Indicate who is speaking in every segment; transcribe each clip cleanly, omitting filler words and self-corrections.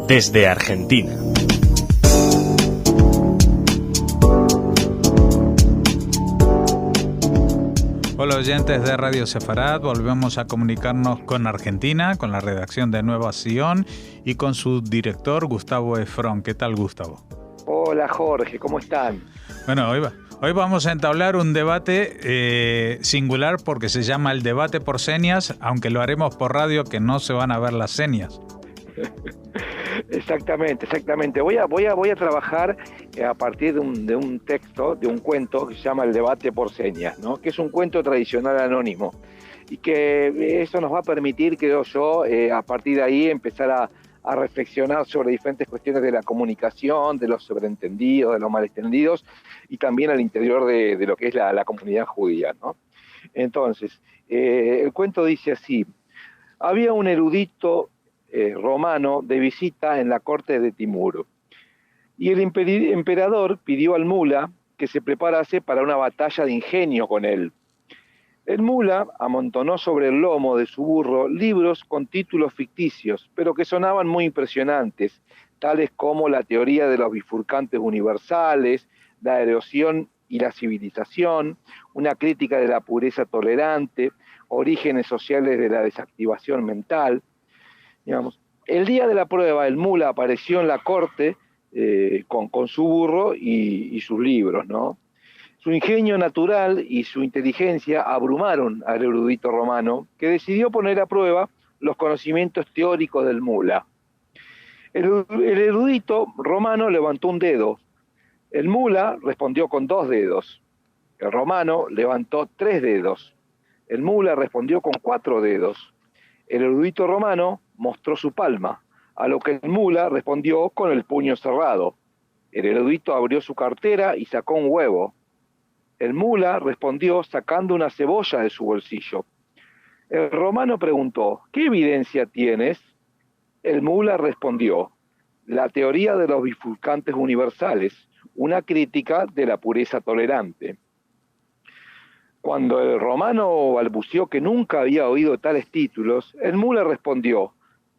Speaker 1: desde Argentina.
Speaker 2: Hola oyentes de Radio Sefarad, volvemos a comunicarnos con Argentina, con la redacción de Nueva Sion y con su director Gustavo Efron. ¿Qué tal, Gustavo?
Speaker 3: Hola Jorge, ¿cómo están?
Speaker 2: Bueno, hoy vamos a entablar un debate singular porque se llama el debate por señas, aunque lo haremos por radio que no se van a ver las señas.
Speaker 3: Exactamente. Voy a trabajar a partir de un texto, de un cuento que se llama El debate por señas, ¿no? Que es un cuento tradicional anónimo y que eso nos va a permitir, creo yo, a partir de ahí empezar a reflexionar sobre diferentes cuestiones de la comunicación, de los sobreentendidos, de los malentendidos y también al interior de lo que es la comunidad judía, ¿no? Entonces, el cuento dice así: había un erudito romano de visita en la corte de Timur, y el emperador pidió al mula que se preparase para una batalla de ingenio con él. El mula amontonó sobre el lomo de su burro libros con títulos ficticios, pero que sonaban muy impresionantes, tales como la teoría de los bifurcantes universales, la erosión y la civilización, una crítica de la pureza tolerante, orígenes sociales de la desactivación mental. Digamos, el día de la prueba, el mula apareció en la corte con su burro y sus libros, ¿no? Su ingenio natural y su inteligencia abrumaron al erudito romano, que decidió poner a prueba los conocimientos teóricos del mula. El erudito romano levantó un dedo. El mula respondió con 2 dedos. El romano levantó 3 dedos. El mula respondió con 4 dedos. El erudito romano mostró su palma, a lo que el mula respondió con el puño cerrado. El erudito abrió su cartera y sacó un huevo. El mula respondió sacando una cebolla de su bolsillo. El romano preguntó: ¿qué evidencia tienes? El mula respondió: la teoría de los bifurcantes universales, una crítica de la pureza tolerante. Cuando el romano balbuceó que nunca había oído tales títulos, el mula respondió: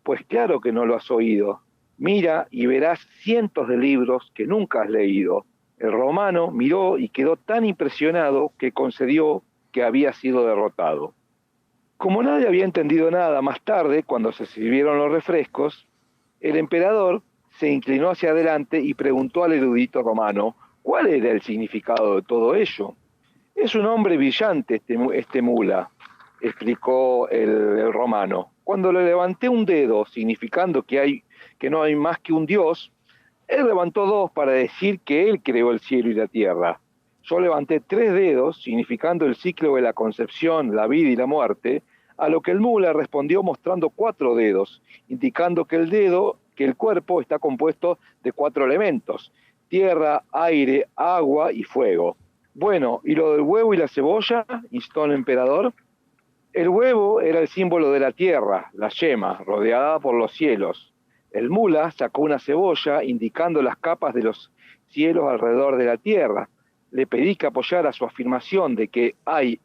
Speaker 3: pues claro que no lo has oído. Mira y verás cientos de libros que nunca has leído. El romano miró y quedó tan impresionado que concedió que había sido derrotado. Como nadie había entendido nada, más tarde, cuando se sirvieron los refrescos, el emperador se inclinó hacia adelante y preguntó al erudito romano cuál era el significado de todo ello. Es un hombre brillante este mula, explicó el romano. Cuando le levanté un dedo, significando que no hay más que un Dios, él levantó 2 para decir que él creó el cielo y la tierra. Yo levanté 3 dedos, significando el ciclo de la concepción, la vida y la muerte, a lo que el mula respondió mostrando 4 dedos, indicando que el cuerpo está compuesto de 4 elementos: tierra, aire, agua y fuego. Bueno, ¿y lo del huevo y la cebolla?, instó el emperador. El huevo era el símbolo de la tierra, la yema, rodeada por los cielos. El mula sacó una cebolla, indicando las capas de los cielos alrededor de la tierra. Le pedí que apoyara su afirmación de que hay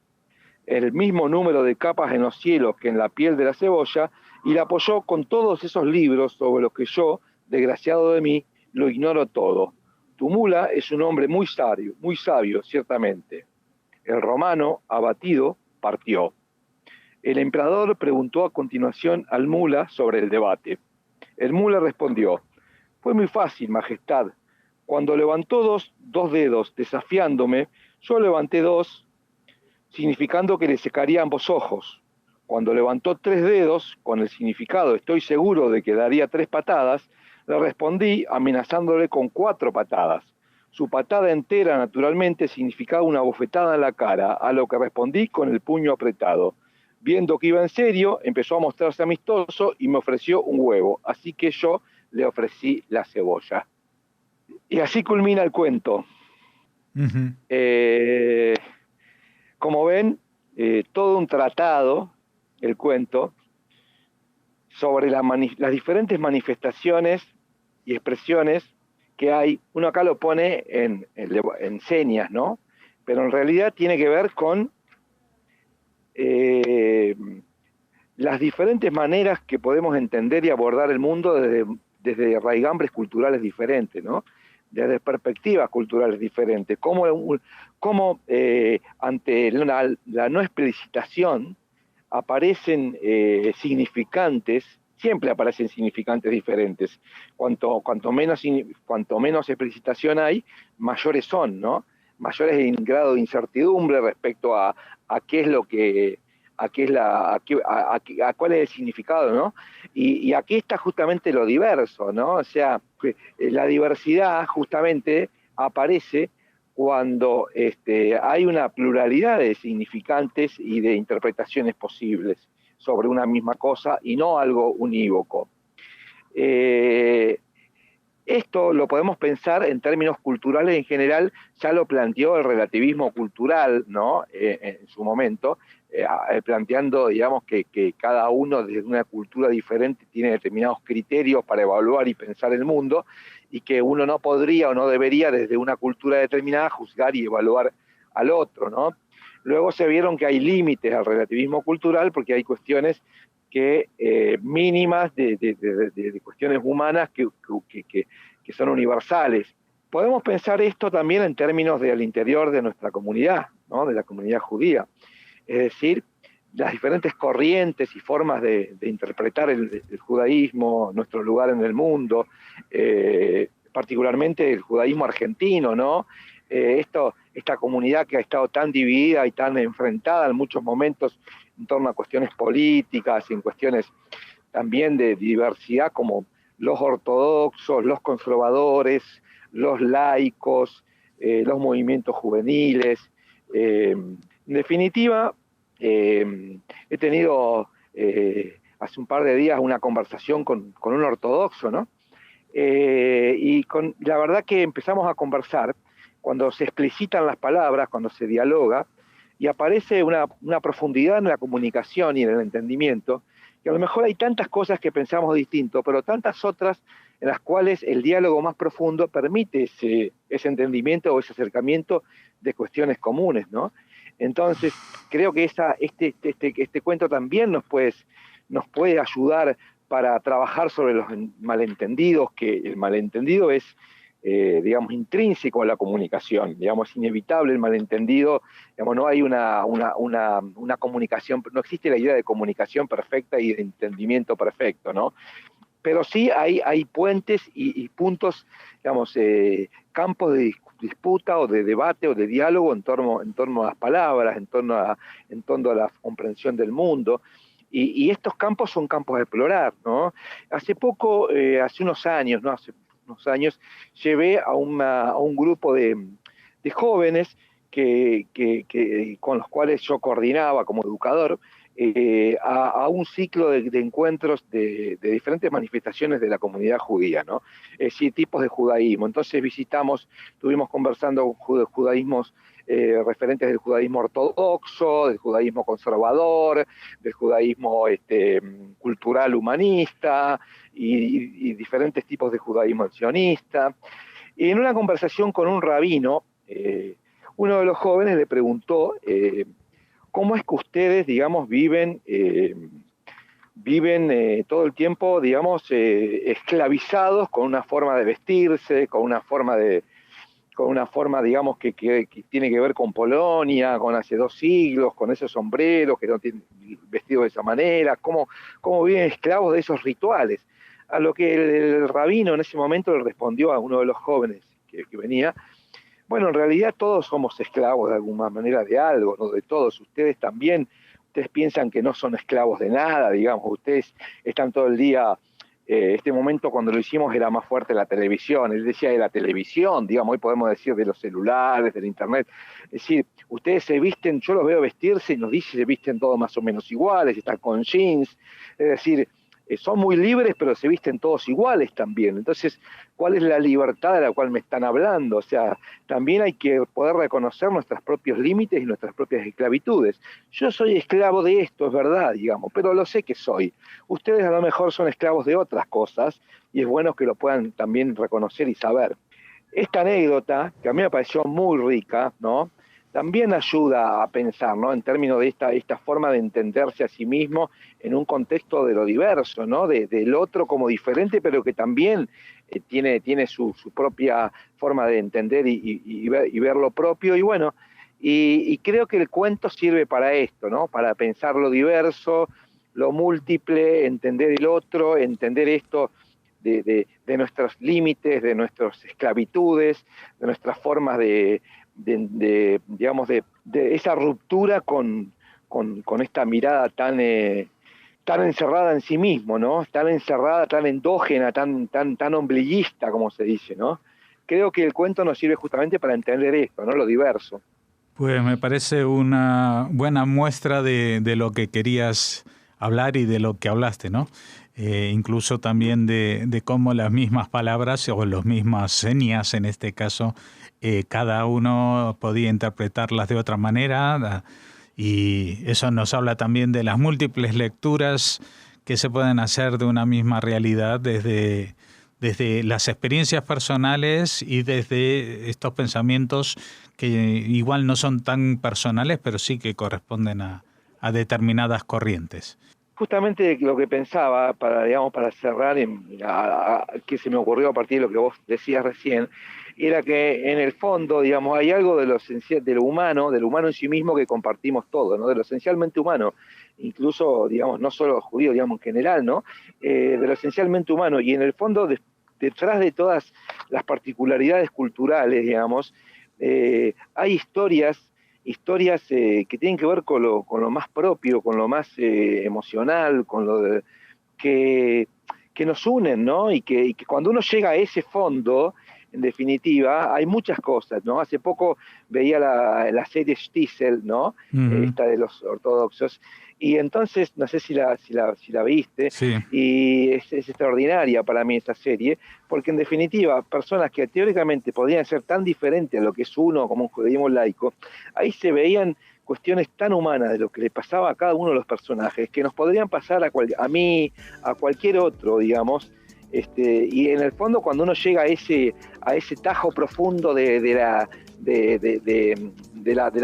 Speaker 3: el mismo número de capas en los cielos que en la piel de la cebolla, y la apoyó con todos esos libros sobre los que yo, desgraciado de mí, lo ignoro todo. Tu mula es un hombre muy sabio, ciertamente. El romano, abatido, partió. El emperador preguntó a continuación al mula sobre el debate. El mula respondió: fue muy fácil, majestad. Cuando levantó dos dedos desafiándome, yo levanté 2, significando que le secaría ambos ojos. Cuando levantó 3 dedos, con el significado estoy seguro de que daría 3 patadas, le respondí amenazándole con 4 patadas. Su patada entera, naturalmente, significaba una bofetada en la cara, a lo que respondí con el puño apretado. Viendo que iba en serio, empezó a mostrarse amistoso y me ofreció un huevo, así que yo le ofrecí la cebolla. Y así culmina el cuento.
Speaker 2: Uh-huh.
Speaker 3: Como ven, todo un tratado, el cuento, sobre las diferentes manifestaciones y expresiones que hay. Uno acá lo pone en señas, ¿no? Pero en realidad tiene que ver con las diferentes maneras que podemos entender y abordar el mundo desde raigambres culturales diferentes, ¿no? Desde perspectivas culturales diferentes, cómo ante la no explicitación aparecen significantes, siempre aparecen significantes diferentes. Cuanto menos explicitación hay, mayores son, ¿no? Mayores en grado de incertidumbre respecto a qué es lo que, cuál es el significado, ¿no? Y aquí está justamente lo diverso, ¿no? O sea, la diversidad justamente aparece cuando hay una pluralidad de significantes y de interpretaciones posibles sobre una misma cosa y no algo unívoco. Esto lo podemos pensar en términos culturales en general, ya lo planteó el relativismo cultural, ¿no? En su momento, planteando, digamos, que cada uno desde una cultura diferente tiene determinados criterios para evaluar y pensar el mundo, y que uno no podría o no debería desde una cultura determinada juzgar y evaluar al otro, ¿no? Luego se vieron que hay límites al relativismo cultural porque hay cuestiones mínimas de cuestiones humanas que son universales. Podemos pensar esto también en términos del interior de nuestra comunidad, ¿no? De la comunidad judía. Es decir, las diferentes corrientes y formas de interpretar el judaísmo, nuestro lugar en el mundo, particularmente el judaísmo argentino, ¿no? Esta comunidad que ha estado tan dividida y tan enfrentada en muchos momentos en torno a cuestiones políticas y en cuestiones también de diversidad como los ortodoxos, los conservadores, los laicos, los movimientos juveniles. En definitiva, he tenido hace un par de días una conversación con un ortodoxo, ¿no? Y la verdad que empezamos a conversar cuando se explicitan las palabras, cuando se dialoga, y aparece una profundidad en la comunicación y en el entendimiento, que a lo mejor hay tantas cosas que pensamos distinto, pero tantas otras en las cuales el diálogo más profundo permite ese entendimiento o ese acercamiento de cuestiones comunes, ¿no? Entonces, creo que este cuento también nos puede ayudar para trabajar sobre los malentendidos, que el malentendido es, digamos, intrínseco a la comunicación, digamos, es inevitable el malentendido, digamos, no hay una comunicación, no existe la idea de comunicación perfecta y de entendimiento perfecto, ¿no? Pero sí hay puentes y puntos, digamos, campos de disputa o de debate o de diálogo en torno a las palabras, en torno a la comprensión del mundo. Y estos campos son campos a explorar, ¿no? Hace poco, hace unos años, llevé a un grupo de jóvenes con los cuales yo coordinaba como educador, a un ciclo de encuentros de diferentes manifestaciones de la comunidad judía, ¿no? Sí, tipos de judaísmo. Entonces estuvimos conversando judaísmos, referentes del judaísmo ortodoxo, del judaísmo conservador, del judaísmo cultural humanista y diferentes tipos de judaísmo sionista. Y en una conversación con un rabino, uno de los jóvenes le preguntó ¿cómo es que ustedes, digamos, viven todo el tiempo, digamos, esclavizados con una forma de vestirse, con una forma, digamos, que tiene que ver con Polonia, con hace 2 siglos, con esos sombreros que no tienen vestidos de esa manera? ¿Cómo viven esclavos de esos rituales? A lo que el rabino en ese momento le respondió a uno de los jóvenes que venía: bueno, en realidad todos somos esclavos de alguna manera de algo, ¿no? De todos. Ustedes también, ustedes piensan que no son esclavos de nada, digamos. Ustedes están todo el día, este momento cuando lo hicimos era más fuerte la televisión. Él decía de la televisión, digamos, hoy podemos decir de los celulares, del internet. Es decir, ustedes se visten, yo los veo vestirse y nos dice se visten todos más o menos iguales, están con jeans, es decir, son muy libres, pero se visten todos iguales también. Entonces, ¿cuál es la libertad de la cual me están hablando? O sea, también hay que poder reconocer nuestros propios límites y nuestras propias esclavitudes. Yo soy esclavo de esto, es verdad, digamos, pero lo sé que soy. Ustedes a lo mejor son esclavos de otras cosas y es bueno que lo puedan también reconocer y saber. Esta anécdota, que a mí me pareció muy rica, ¿no? también ayuda a pensar, ¿no? En términos de esta forma de entenderse a sí mismo en un contexto de lo diverso, ¿no? Del otro como diferente, pero que también tiene su propia forma de entender y ver lo propio. Y bueno, y creo que el cuento sirve para esto, ¿no? Para pensar lo diverso, lo múltiple, entender el otro, entender esto de nuestros límites, de nuestras esclavitudes, de nuestras formas digamos, de esa ruptura con esta mirada tan encerrada en sí mismo, ¿no? Tan encerrada, tan endógena, tan ombliguista, como se dice, ¿no? Creo que el cuento nos sirve justamente para entender esto, ¿no? Lo diverso.
Speaker 2: Pues me parece una buena muestra de lo que querías hablar y de lo que hablaste, ¿no? Incluso también de cómo las mismas palabras o las mismas señas, en este caso, cada uno podía interpretarlas de otra manera, y eso nos habla también de las múltiples lecturas que se pueden hacer de una misma realidad desde las experiencias personales y desde estos pensamientos que igual no son tan personales, pero sí que corresponden a determinadas corrientes.
Speaker 3: Justamente lo que pensaba, para cerrar, que se me ocurrió a partir de lo que vos decías recién, era que en el fondo, digamos, hay algo de lo esencial, de lo humano en sí mismo que compartimos todos, ¿no? De lo esencialmente humano, incluso, digamos, no solo los judíos, digamos, en general, ¿no? De lo esencialmente humano, y en el fondo, detrás de todas las particularidades culturales, digamos, hay historias que tienen que ver con lo más propio, con lo más emocional, con lo que nos unen, ¿no? Y que cuando uno llega a ese fondo, en definitiva, hay muchas cosas, ¿no? Hace poco veía la serie Shtisel, ¿no?
Speaker 2: Uh-huh.
Speaker 3: Esta de los ortodoxos, y entonces, no sé si la viste,
Speaker 2: sí.
Speaker 3: Y es extraordinaria para mí esta serie, porque en definitiva, personas que teóricamente podrían ser tan diferentes a lo que es uno como un judaísmo laico, ahí se veían cuestiones tan humanas de lo que le pasaba a cada uno de los personajes, que nos podrían pasar a mí, a cualquier otro, digamos. Y en el fondo, cuando uno llega a ese tajo profundo de la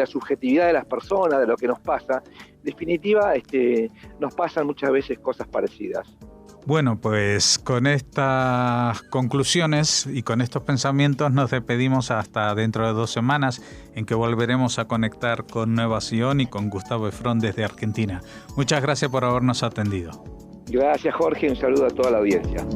Speaker 3: subjetividad de las personas, de lo que nos pasa, en definitiva, nos pasan muchas veces cosas parecidas.
Speaker 2: Bueno, pues con estas conclusiones y con estos pensamientos nos despedimos hasta dentro de 2 semanas, en que volveremos a conectar con Nueva Sion y con Gustavo Efrón desde Argentina. Muchas gracias por habernos atendido.
Speaker 3: Gracias, Jorge, un saludo a toda la audiencia.